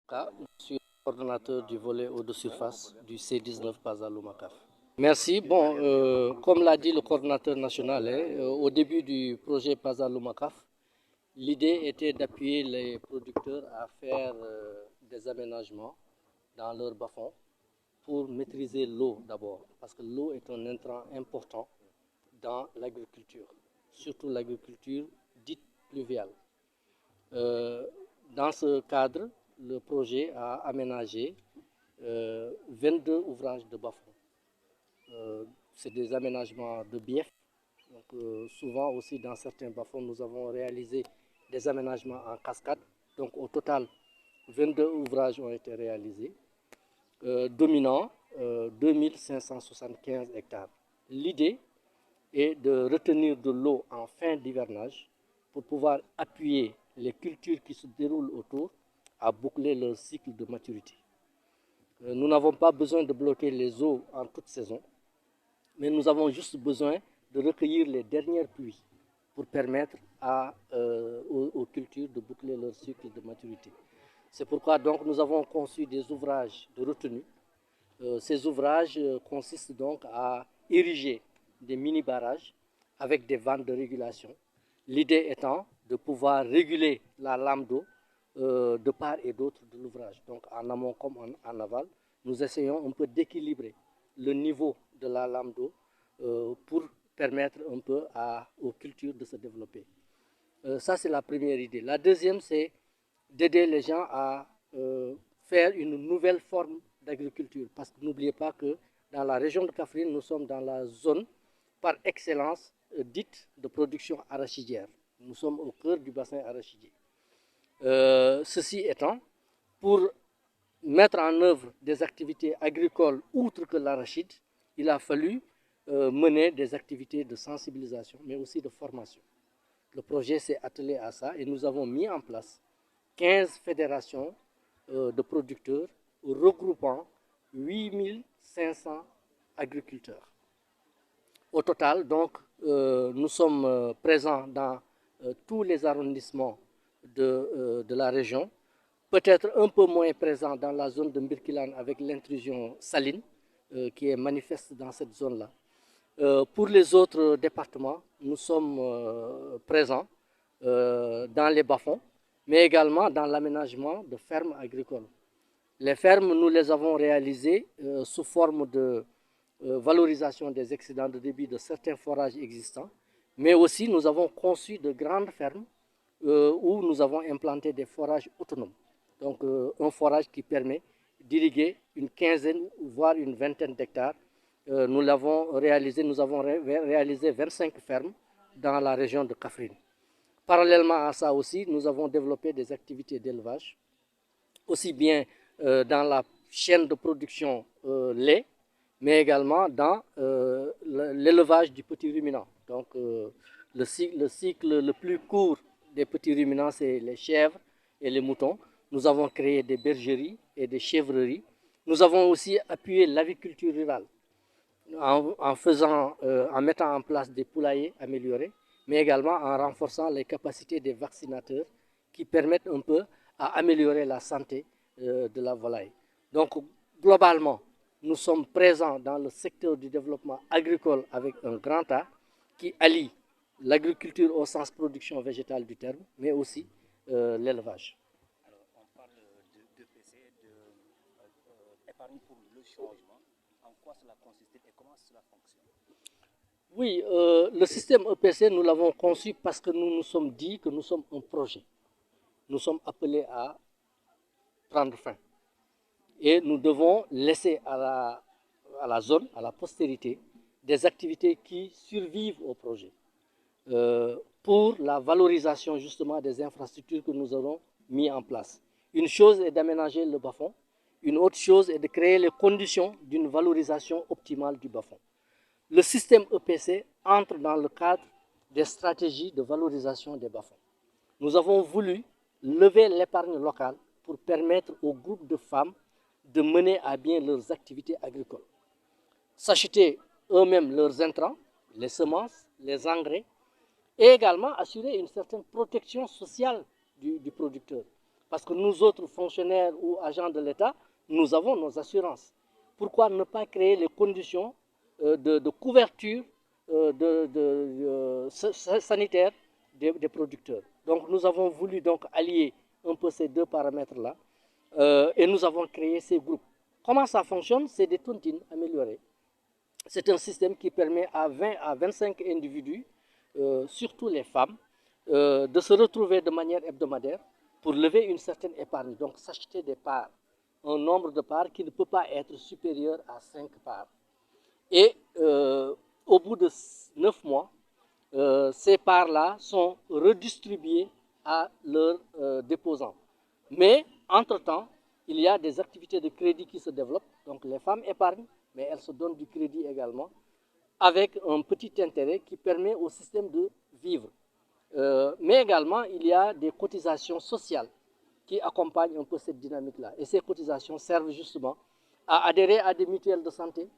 Je suis coordonnateur du volet eau de surface du C19 Pazaloumacaf. Merci. Bon, comme l'a dit le coordonnateur national, au début du projet Pazaloumacaf, l'idée était d'appuyer les producteurs à faire des aménagements dans leur bas-fond pour maîtriser l'eau d'abord, parce que l'eau est un intrant important dans l'agriculture, surtout l'agriculture dite pluviale. Dans ce cadre, le projet a aménagé 22 ouvrages de bas-fond. C'est des aménagements de bief. Donc, souvent aussi dans certains bas-fonds, nous avons réalisé des aménagements en cascade. Donc au total, 22 ouvrages ont été réalisés, dominant 2575 hectares. L'idée est de retenir de l'eau en fin d'hivernage pour pouvoir appuyer les cultures qui se déroulent autour à boucler leur cycle de maturité. Nous n'avons pas besoin de bloquer les eaux en toute saison, mais nous avons juste besoin de recueillir les dernières pluies pour permettre aux cultures de boucler leur cycle de maturité. C'est pourquoi donc nous avons conçu des ouvrages de retenue. Ces ouvrages consistent donc à ériger des mini-barrages avec des vannes de régulation. L'idée étant de pouvoir réguler la lame d'eau de part et d'autre de l'ouvrage. Donc en amont comme en aval, nous essayons un peu d'équilibrer le niveau de la lame d'eau pour permettre un peu aux cultures de se développer. Ça, c'est la première idée. La deuxième, c'est d'aider les gens à faire une nouvelle forme d'agriculture. Parce que n'oubliez pas que dans la région de Kaffrine, nous sommes dans la zone par excellence dite de production arachidière. Nous sommes au cœur du bassin arachidier. Ceci étant, pour mettre en œuvre des activités agricoles outre que l'arachide, il a fallu mener des activités de sensibilisation, mais aussi de formation. Le projet s'est attelé à ça et nous avons mis en place 15 fédérations de producteurs regroupant 8500 agriculteurs. Au total, donc, nous sommes présents dans tous les arrondissements de la région, peut-être un peu moins présents dans la zone de Mbirkilan avec l'intrusion saline qui est manifeste dans cette zone-là. Pour les autres départements, nous sommes présents dans les bas-fonds, mais également dans l'aménagement de fermes agricoles. Les fermes, nous les avons réalisées sous forme de valorisation des excédents de débit de certains forages existants, mais aussi nous avons conçu de grandes fermes où nous avons implanté des forages autonomes. Donc un forage qui permet d'irriguer une quinzaine, voire une vingtaine d'hectares. Nous avons réalisé 25 fermes dans la région de Kaffrine. Parallèlement à ça aussi, nous avons développé des activités d'élevage, aussi bien dans la chaîne de production lait, mais également dans l'élevage du petit ruminant. Donc le cycle le plus court des petits ruminants, c'est les chèvres et les moutons. Nous avons créé des bergeries et des chèvreries. Nous avons aussi appuyé l'aviculture rurale en mettant en place des poulaillers améliorés, mais également en renforçant les capacités des vaccinateurs qui permettent un peu à améliorer la santé de la volaille. Donc, globalement, nous sommes présents dans le secteur du développement agricole avec un grand A qui allie l'agriculture au sens production végétale du terme, mais aussi l'élevage. Alors, on parle d'EPC, d'épargne pour le changement. En quoi cela consiste et comment cela fonctionne? Oui, le système EPC, nous l'avons conçu parce que nous nous sommes dit que nous sommes un projet. Nous sommes appelés à prendre fin. Et nous devons laisser à la zone, à la postérité, des activités qui survivent au projet pour la valorisation justement des infrastructures que nous avons mis en place. Une chose est d'aménager le bas-fond, une autre chose est de créer les conditions d'une valorisation optimale du bas-fond. Le système EPC entre dans le cadre des stratégies de valorisation des bas-fonds. Nous avons voulu lever l'épargne locale pour permettre aux groupes de femmes de mener à bien leurs activités agricoles. S'acheter eux-mêmes leurs intrants, les semences, les engrais, et également assurer une certaine protection sociale du producteur. Parce que nous autres fonctionnaires ou agents de l'État, nous avons nos assurances. Pourquoi ne pas créer les conditions de couverture sanitaire des producteurs? Donc nous avons voulu donc allier un peu ces deux paramètres-là et nous avons créé ces groupes. Comment ça fonctionne? C'est des tontines améliorées. C'est un système qui permet à 20 à 25 individus, surtout les femmes, de se retrouver de manière hebdomadaire pour lever une certaine épargne. Donc s'acheter des parts, un nombre de parts qui ne peut pas être supérieur à 5 parts. Et au bout de 9 mois, ces parts-là sont redistribuées à leurs déposants. Mais, entre-temps, il y a des activités de crédit qui se développent. Donc les femmes épargnent, mais elles se donnent du crédit également, avec un petit intérêt qui permet au système de vivre. Mais également, il y a des cotisations sociales qui accompagnent un peu cette dynamique-là. Et ces cotisations servent justement à adhérer à des mutuelles de santé,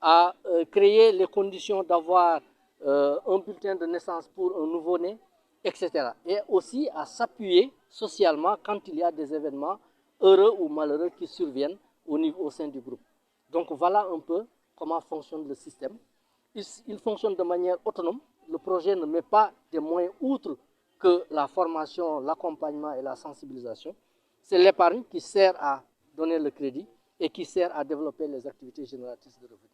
à créer les conditions d'avoir un bulletin de naissance pour un nouveau-né, etc. Et aussi à s'appuyer socialement quand il y a des événements heureux ou malheureux qui surviennent au sein du groupe. Donc voilà un peu comment fonctionne le système. Il fonctionne de manière autonome. Le projet ne met pas des moyens outre que la formation, l'accompagnement et la sensibilisation. C'est l'épargne qui sert à donner le crédit et qui sert à développer les activités génératrices de revenus.